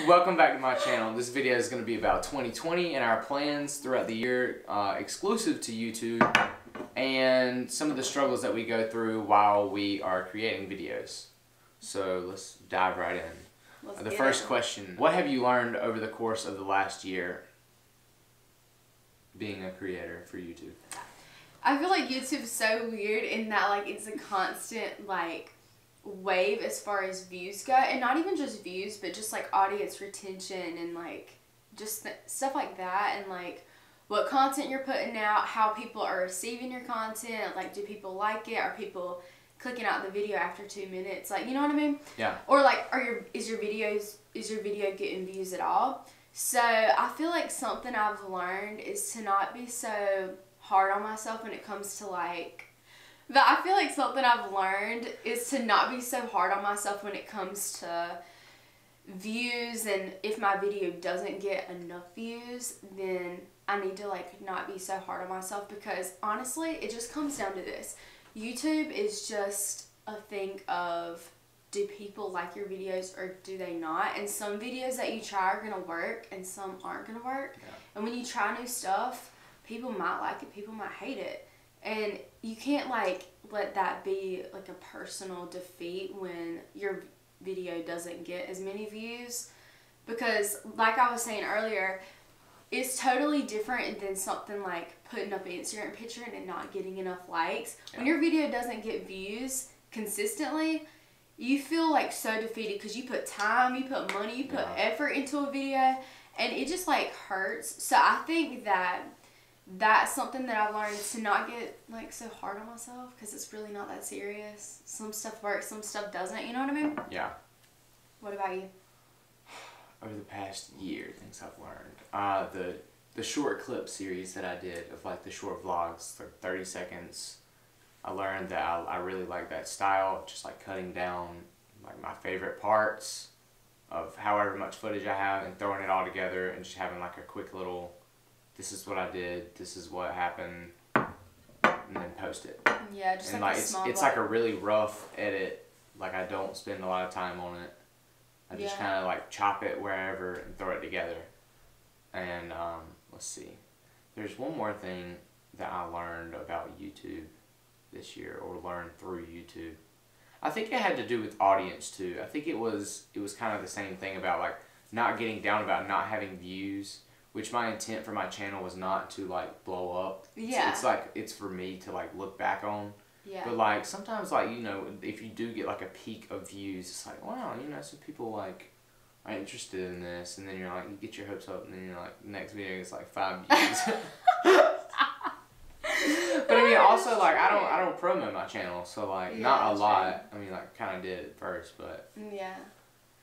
Welcome back to my channel. This video is going to be about 2020 and our plans throughout the year, exclusive to YouTube, and some of the struggles that we go through while we are creating videos. So let's dive right in. The first question, what have you learned over the course of the last year being a creator for YouTube? I feel like YouTube's so weird in that like it's a constant like wave as far as views go, and not even just views but just like audience retention and like just stuff like that, and like what content you're putting out, how people are receiving your content, like do people like it, are people clicking out the video after 2 minutes, like, you know what I mean? Yeah. Or like is your video getting views at all? So I feel like something I've learned is to not be so hard on myself when it comes to like, but I feel like something I've learned is to not be so hard on myself when it comes to views, and if my video doesn't get enough views, then I need to like not be so hard on myself, because honestly it just comes down to this. YouTube is just a thing of, do people like your videos or do they not? And some videos that you try are gonna work and some aren't gonna work. Yeah. And when you try new stuff, people might like it, people might hate it. And you can't like let that be like a personal defeat when your video doesn't get as many views, because like I was saying earlier, it's totally different than something like putting up an Instagram picture and it not getting enough likes. Yeah. When your video doesn't get views consistently, you feel like so defeated because you put time, you put money, you put effort into a video, and it just like hurts. So I think that that's something that I've learned, to not get like so hard on myself, because it's really not that serious. Some stuff works, some stuff doesn't, you know what I mean? Yeah. What about you? Over the past year, things I've learned. The short clip series that I did of like the short vlogs, like 30 seconds, I learned that I really like that style, just like cutting down like my favorite parts of however much footage I have and throwing it all together and just having like a quick little, this is what I did, this is what happened, and then post it. Yeah, just and like a small it's like a really rough edit. Like I don't spend a lot of time on it. I just kind of like chop it wherever and throw it together. And let's see, there's one more thing that I learned about YouTube this year, or learned through YouTube. I think it had to do with audience too. I think it was kind of the same thing about like not getting down about not having views, which my intent for my channel was not to like blow up. Yeah. It's like, it's for me to like look back on. Yeah. But like sometimes, like, you know, if you do get like a peak of views, it's like, wow, you know, some people like are interested in this, and then you're like, you get your hopes up, and then you're like, next video is like 5 views. But I mean, also like I don't promote my channel, so like not a lot. I mean, like kind of did at first, but yeah.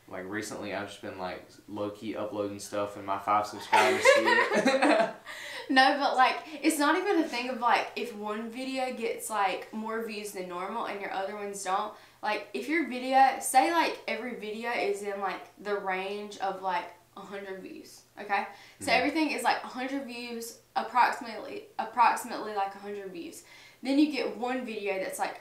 Like recently, I've just been like low key uploading stuff, and my 5 subscribers see it. No, but like it's not even a thing of like if one video gets like more views than normal and your other ones don't. Like if your video, say like every video is in like the range of like 100 views, okay? So everything is like 100 views, approximately like 100 views. Then you get one video that's like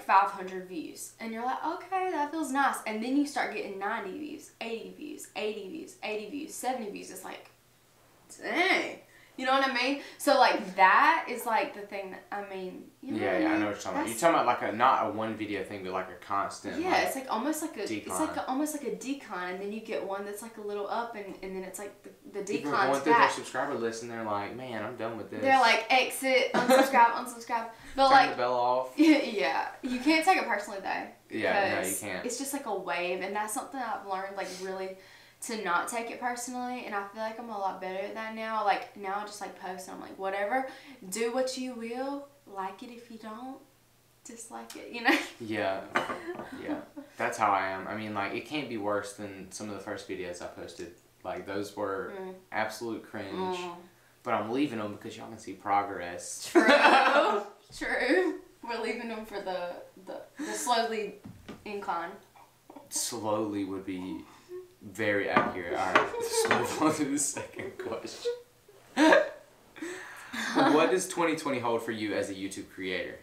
500 views, and you're like, okay, that feels nice. And then you start getting 90 views, 80 views, 80 views, 80 views, 70 views. It's like, dang. You know what I mean? So like that is like the thing that, I mean, you know what I mean? I know what you're talking about. You're talking about like not a one video thing, but like a constant. Yeah, like, it's like almost like a decline. It's like almost like a decline, and then you get one that's like a little up, and then it's like the decline's people are going through their subscriber list, and they're like, man, I'm done with this. They're like, exit, unsubscribe, unsubscribe. But turn like the bell off. Yeah, you can't take it personally though. Yeah, no, you can't. It's just like a wave, and that's something I've learned, like really to not take it personally, and I feel like I'm a lot better at that now. Like now I just like post and I'm like, whatever, do what you will, like it if you don't, dislike it, you know? Yeah, that's how I am. I mean, like, it can't be worse than some of the first videos I posted. Like, those were absolute cringe, but I'm leaving them because y'all can see progress. True. True. We're leaving them for the slowly incline. Slowly would be very accurate. Alright, let's move on to the second question. What does 2020 hold for you as a YouTube creator?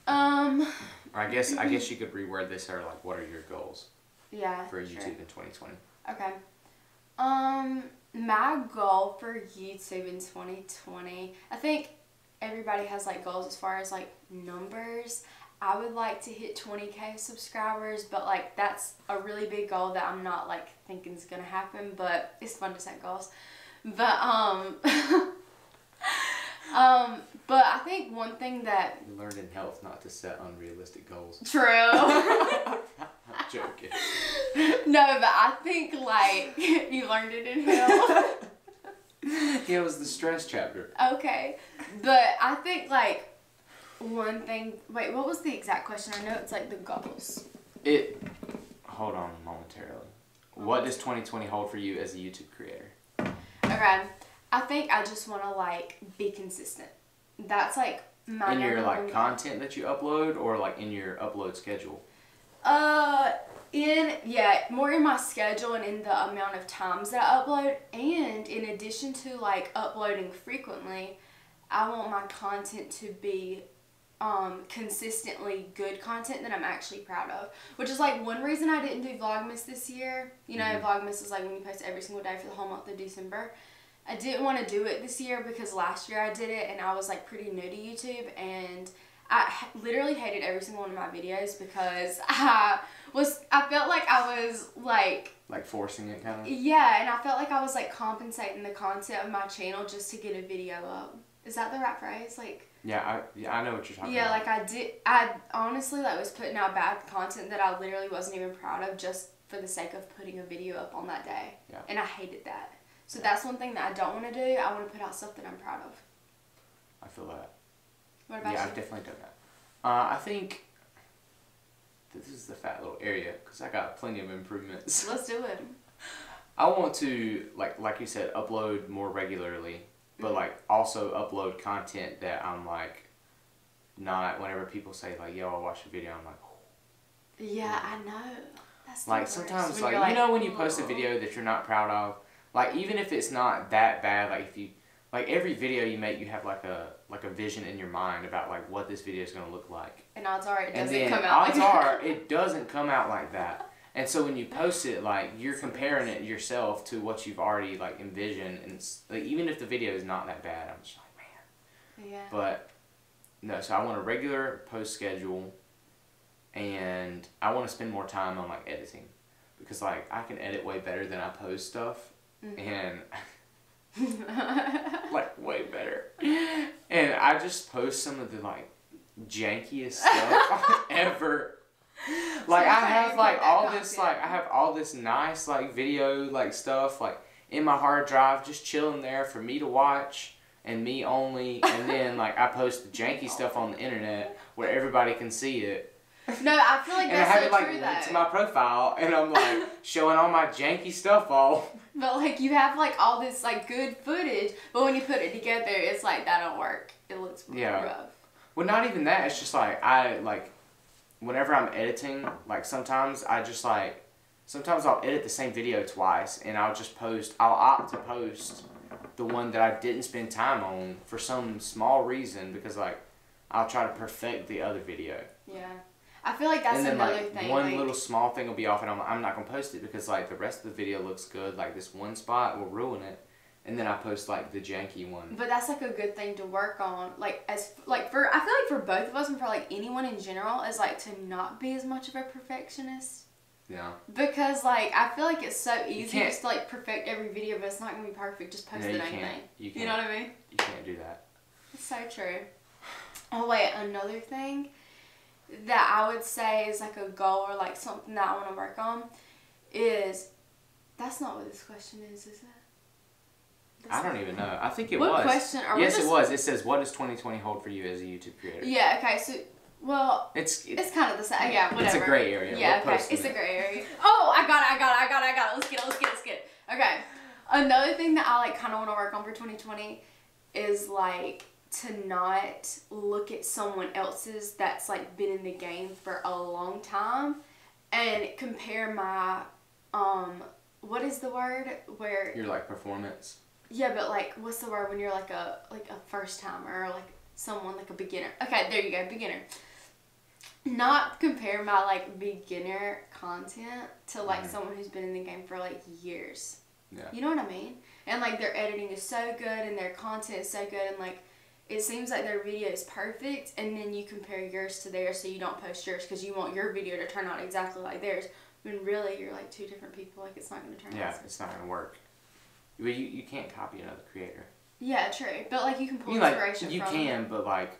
Or I guess you could reword this, or like, what are your goals? for YouTube in 2020. Okay. My goal for YouTube in 2020, I think everybody has like goals as far as like numbers. I would like to hit 20K subscribers, but like that's a really big goal that I'm not like thinking is gonna happen, but it's fun to set goals. But but I think one thing that you learned in health not to set unrealistic goals. True. I'm joking. No, but I think like you learned it in health. Yeah, it was the stress chapter. Okay, but I think like one thing. Wait, what was the exact question? I know it's like the goals. Hold on momentarily. What does 2020 hold for you as a YouTube creator? Okay, I think I just want to like be consistent. That's like my in your like content that you upload, or like in your upload schedule. More in my schedule and in the amount of times that I upload, and in addition to like uploading frequently, I want my content to be consistently good content that I'm actually proud of, which is like one reason I didn't do Vlogmas this year. You know, Vlogmas is like when you post every single day for the whole month of December. I didn't want to do it this year because last year I did it and I was like pretty new to YouTube, and I literally hated every single one of my videos because I felt like I was like forcing it kind of. Yeah, and I felt like I was like compensating the content of my channel just to get a video up. Is that the right phrase? Like. Yeah, I know what you're talking about. Yeah, like I honestly like was putting out bad content that I literally wasn't even proud of just for the sake of putting a video up on that day. Yeah. And I hated that. So that's one thing that I don't want to do. I want to put out stuff that I'm proud of. I feel that. What about you? Yeah, I've definitely done that. I think this is the fat little area because I got plenty of improvements. Let's do it. I want to, like you said, upload more regularly, but like also upload content that I'm like not, whenever people say like, yo, I'll watch a video, I'm like, oh. Yeah, I know. That's like sometimes like, you know, when you post a video that you're not proud of, like even if it's not that bad, like if you, like every video you make, you have like a vision in your mind about like what this video is going to look like. And odds are it doesn't come out. And then odds are it doesn't come out like that. And so when you post it, like you're comparing it yourself to what you've already like envisioned, and like even if the video is not that bad, I'm just like, man. Yeah. But no, so I want a regular post schedule, and I want to spend more time on like editing, because like I can edit way better than I post stuff, and like way better. And I just post some of the like jankiest stuff ever. Like so I have like all this like I have all this nice like video like stuff like in my hard drive just chilling there for me to watch and me only, and then like I post the janky stuff on the internet where everybody can see it. No, I feel like that's so true. And I have it like linked to my profile, and I'm like showing all my janky stuff off. But like you have like all this like good footage, but when you put it together, it's like that don't work. It looks rough. Well, not even that. It's just like whenever I'm editing, like sometimes I'll edit the same video twice, and I'll opt to post the one that I didn't spend time on for some small reason, because like I'll try to perfect the other video. Yeah. I feel like that's another thing. One little small thing will be off, and I'm not gonna post it because like the rest of the video looks good. Like this one spot will ruin it, and then I post like the janky one. But that's like a good thing to work on. Like I feel like for both of us and for like anyone in general is like to not be as much of a perfectionist. Yeah. Because like I feel like it's so easy just to like perfect every video, but it's not gonna be perfect. Just post the dang thing. You know what I mean? You can't do that. It's so true. Oh wait, another thing that I would say is like a goal or like something that I want to work on is, that's not what this question is it? I don't even know. I think it was. What question are we Yes, it was. It says, what does 2020 hold for you as a YouTube creator? Yeah, okay, so, well, it's kind of the same. Yeah, whatever. It's a gray area. Yeah, okay, it's a gray area. Oh, I got it. Let's get it. Okay. Another thing that I like kind of want to work on for 2020 is like to not look at someone else's that's like been in the game for a long time and compare my what is the word where your like performance. Yeah, but like what's the word when you're like a first timer or like someone like a beginner. Okay, there you go, beginner. not compare my like beginner content to like someone who's been in the game for like years. Yeah. You know what I mean? And like their editing is so good and their content is so good and like it seems like their video is perfect, and then you compare yours to theirs, so you don't post yours because you want your video to turn out exactly like theirs. When really you're like two different people, like it's not going to turn out. Yeah, it's not going to work. But you can't copy another creator. Yeah, true. But like you can pull inspiration you from can, but like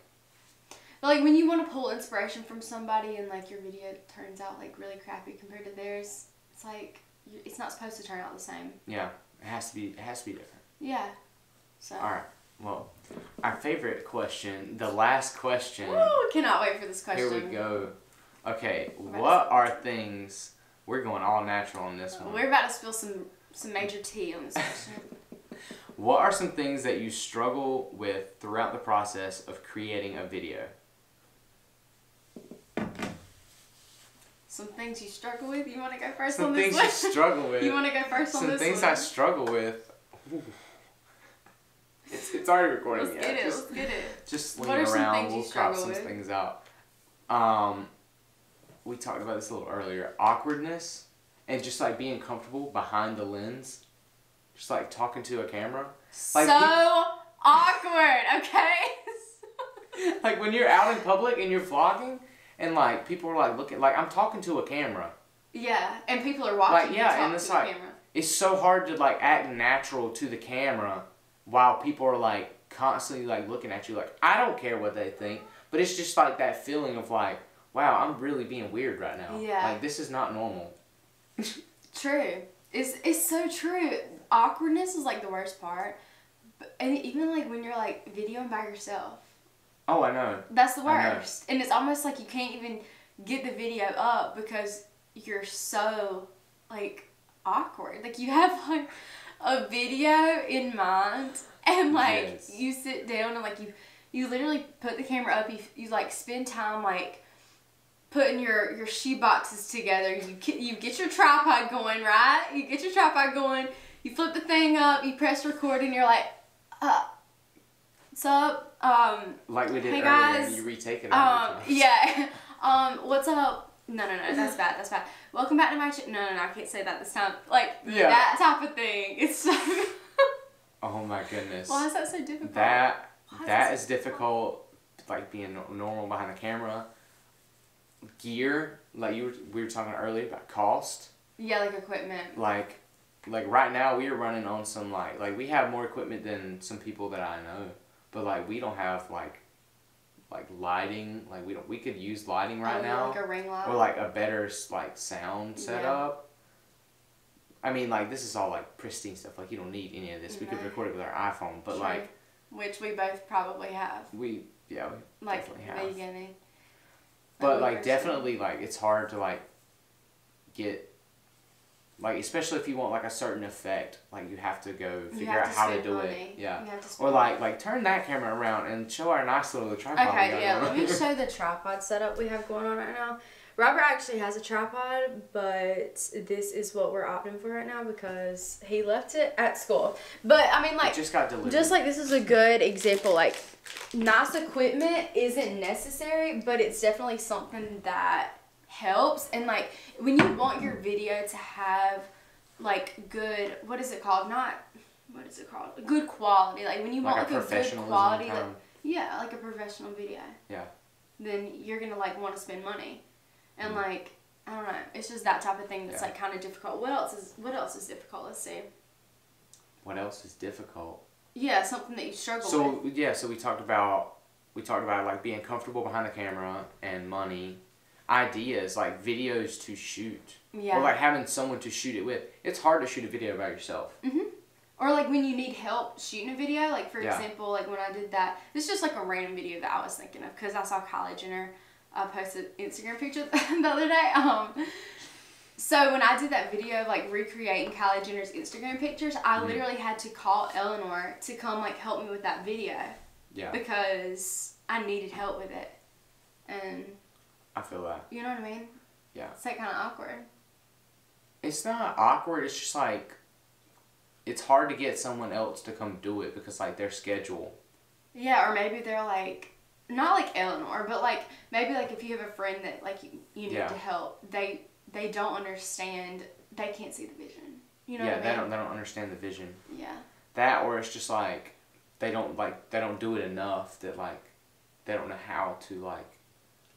when you want to pull inspiration from somebody and like your video turns out like really crappy compared to theirs, it's like it's not supposed to turn out the same. Yeah, it has to be different. Yeah. So. All right. Well, our favorite question, the last question. Woo! Cannot wait for this question. Here we go. Okay, what are things? We're going all natural on this one. We're about to spill some major tea on this question. What are some things that you struggle with throughout the process of creating a video? Some things you struggle with? You want to go first some on this one? Some things you struggle with. You want to go first on this one? Some things I struggle with. Ooh. It's already recording. Let's get it. Let's get it. Just lean around. We'll crop some things out. We talked about this a little earlier. Awkwardness and just like being comfortable behind the lens. Just like talking to a camera. Like, so awkward, okay? Like when you're out in public and you're vlogging and like people are like looking, like I'm talking to a camera. Yeah, and people are watching. Like yeah, and it's like it's so hard to like act natural to the camera while people are like constantly like looking at you. Like I don't care what they think, but it's just like that feeling of like, wow, I'm really being weird right now. Yeah. Like this is not normal. True. It's so true. Awkwardness is like the worst part. And even like when you're like videoing by yourself. Oh, I know. That's the worst. And it's almost like you can't even get the video up because you're so like awkward. Like you have like a video in mind and like you sit down and like you literally put the camera up, you like spend time like putting your shoe boxes together. You get your tripod going, right? You get your tripod going, you flip the thing up, you press record, and you're like, what's up? Like we did hey earlier, guys, you retake it. Yeah. What's up? No, that's bad. Welcome back to my channel. No, I can't say that this time. Like, that type of thing. It's so... Oh my goodness. Why is that so difficult? That is difficult, like being normal behind the camera. Gear, like we were talking earlier about cost. Yeah, like equipment. Like right now we are running on some like we have more equipment than some people that I know, but like we don't have like lighting. Like we could use lighting right now. Like a ring light. Or like a better like sound setup. I mean, like this is all like pristine stuff. Like you don't need any of this. We could record it with our iPhone, but like. Which we both probably have. We definitely have. Beginning. But like definitely like it's hard to like get like especially if you want like a certain effect, like you have to go figure out how to do it. Yeah. Or like turn that camera around and show our nice little tripod. Okay, yeah, let me show the tripod setup we have going on right now. Robert actually has a tripod, but this is what we're opting for right now because he left it at school. But I mean, like, it just got delivered. Just like this is a good example. Like, nice equipment isn't necessary, but it's definitely something that helps. And like, when you want your video to have like good, what is it called? Good quality. Like when you want like a good quality, like a professional video. Yeah. Then you're gonna like want to spend money. And like, I don't know, it's just that type of thing that's like kind of difficult. What else is difficult? Let's see. What else is difficult? Yeah, something that you struggle with. So we talked about like being comfortable behind the camera and money, ideas like videos to shoot. Yeah. Or like having someone to shoot it with. It's hard to shoot a video by yourself. Mhm. Or like when you need help shooting a video, like for example, like when I did that, this is just like a random video that I was thinking of because I saw Kylie Jenner posted Instagram picture the other day. So when I did that video of like recreating Kylie Jenner's Instagram pictures, I literally had to call Eleanor to come like help me with that video. Yeah. Because I needed help with it. And I feel that. You know what I mean? Yeah. It's like kind of awkward. It's not awkward, it's just like it's hard to get someone else to come do it because like their schedule. Yeah, or maybe they're like not like Eleanor, but like maybe like if you have a friend that like you need Yeah. to help, they don't understand. They can't see the vision. You know Yeah, what I mean? they don't understand the vision. Yeah. That, or it's just like they don't do it enough that like they don't know how to like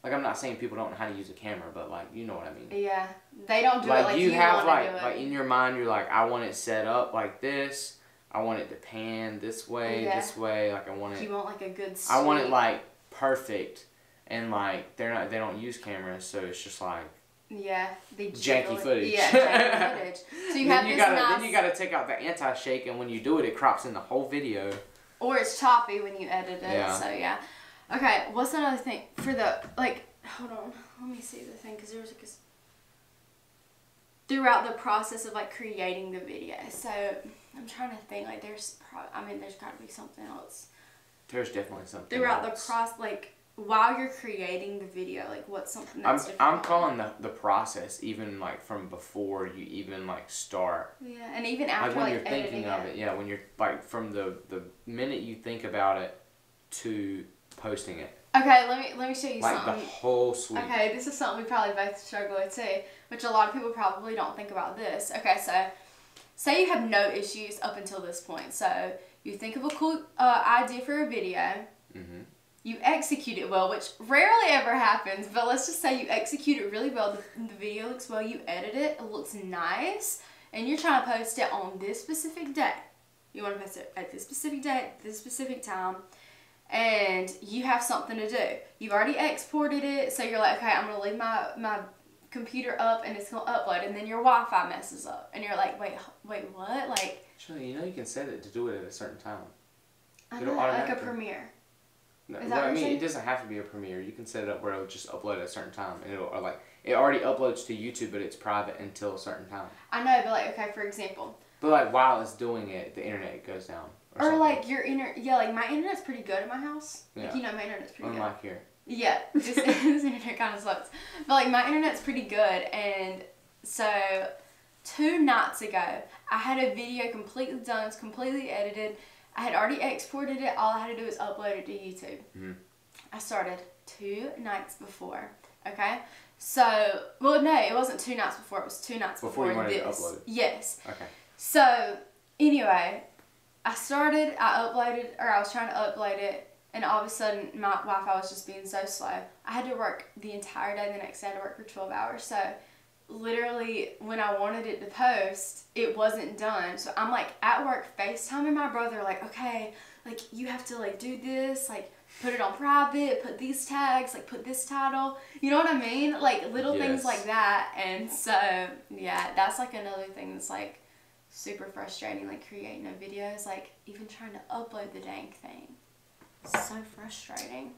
I'm not saying people don't know how to use a camera, but like you know what I mean. Yeah, they don't do like it like you you have want to do it. like in your mind you're like, I want it set up like this. I want it to pan this way, this way. Like I want it. You want like a good. I want it like perfect, and like they don't use cameras, so it's just like. Yeah, the janky footage. Yeah, janky footage. So you have then you gotta take out the anti-shake, and when you do it, it crops in the whole video. Or it's choppy when you edit it. Yeah. So yeah. Okay, what's another thing for the like? Hold on, let me see the thing because there was like throughout the process of like creating the video. So I'm trying to think like there's got to be something else. There's definitely something throughout else. The process, like. While you're creating the video, like what's something that's different? I'm calling the process even like from before you even like start. Yeah, and even after like when like you're thinking of it, yeah, when you're like from the minute you think about it to posting it. Okay, let me show you like something. Like the whole suite. Okay, this is something we probably both struggle with too, which a lot of people probably don't think about this. Okay, so say you have no issues up until this point. So you think of a cool idea for a video. Mm-hmm. You execute it well, which rarely ever happens, but let's just say you execute it really well. The video looks well, you edit it, it looks nice, and you're trying to post it on this specific day. You want to post it at this specific day, this specific time, and you have something to do. You've already exported it, so you're like, okay, I'm going to leave my computer up, and it's going to upload, and then your Wi-Fi messes up, and you're like, wait, what? Like, Shelley, you know you can set it to do it at a certain time. I know, like a Premiere. No, I mean, it doesn't have to be a Premiere. You can set it up where it'll just upload at a certain time, and it'll like it already uploads to YouTube, but it's private until a certain time. I know, but like, okay, for example. But like while it's doing it, the internet goes down. Or like your like my internet's pretty good at my house. Yeah. Like, you know, my internet's pretty good. Unlike here. Yeah, this internet kind of sucks. But like my internet's pretty good, and so 2 nights ago, I had a video completely done, it's completely edited. I had already exported it. All I had to do was upload it to YouTube. Mm-hmm. I started 2 nights before. Okay? So, well, no, it wasn't 2 nights before. It was 2 nights before you wanted this. to upload. Yes. Okay. So, anyway, I was trying to upload it, and all of a sudden, my Wi-Fi was just being so slow. I had to work the entire day. The next day, I had to work for 12 hours. So, literally when I wanted it to post, it wasn't done. So I'm like at work FaceTiming my brother, like, okay, like you have to like do this, like put it on private, put these tags, like put this title. You know what I mean? Like little things like that. And so yeah, that's like another thing that's like super frustrating, like creating a video is like even trying to upload the dang thing. It's so frustrating.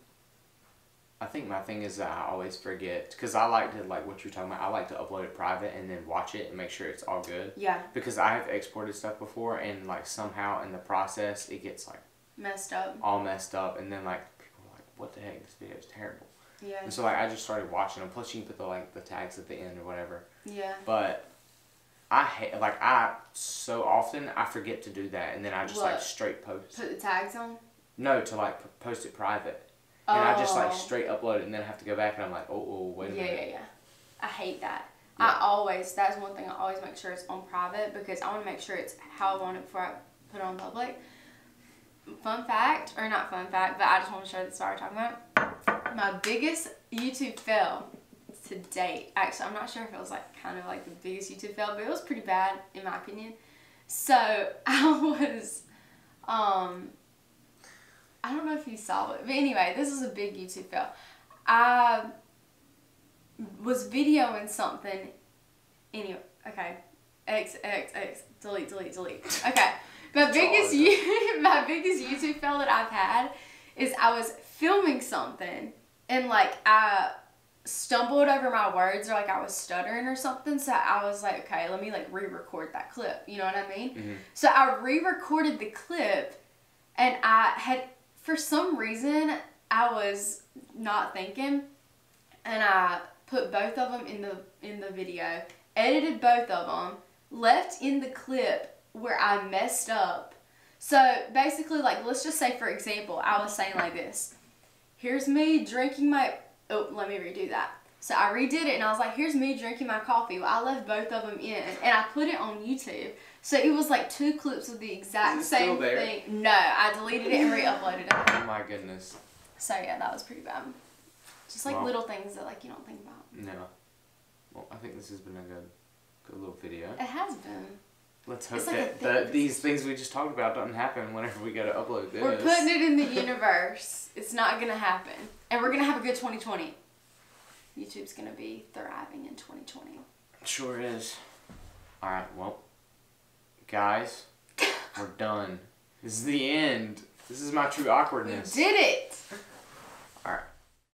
I think my thing is that I always forget, because I like to, like what you're talking about, I like to upload it private and then watch it and make sure it's all good. Yeah. Because I have exported stuff before, and like somehow in the process it gets like messed up. All messed up, and then like people are like, what the heck, this video is terrible. Yeah. And so like I just started watching them. Plus you can put the tags at the end or whatever. Yeah. But so often I forget to do that, and then I just like straight post. Put the tags on? No, to like post it private. And I just like straight upload it, and then I have to go back and I'm like, wait a minute. Yeah. I hate that. Yeah. That's one thing I always make sure it's on private, because I want to make sure it's how I want it before I put it on public. Fun fact, or not fun fact, but I just want to show the story we're talking about. My biggest YouTube fail to date, actually, I'm not sure if it was like kind of like the biggest YouTube fail, but it was pretty bad in my opinion. So I was, I don't know if you saw it, but anyway, this is a big YouTube fail. I was videoing something. Anyway, okay. X, delete. Okay. My biggest YouTube fail that I've had is I was filming something and like I stumbled over my words, or like I was stuttering or something. So I was like, okay, let me like re-record that clip. You know what I mean? Mm-hmm. So I re-recorded the clip, and I had, for some reason, I was not thinking, and I put both of them in the video, edited both of them, left in the clip where I messed up. So basically, like, let's just say, for example, I was saying like this. here's me drinking my, oh, let me redo that. So I redid it and I was like, here's me drinking my coffee. Well, I left both of them in and I put it on YouTube. So it was like 2 clips of the exact same thing. No, I deleted it and re-uploaded it. Oh my goodness. So yeah, that was pretty bad. Just like little things that like you don't think about. No. Well, I think this has been a good little video. It has been. Let's hope that these things we just talked about don't happen whenever we go to upload this. We're putting it in the universe. It's not going to happen. And we're going to have a good 2020. YouTube's going to be thriving in 2020. It sure is. Alright, well, guys, we're done. This is the end. This is my true awkwardness. We did it!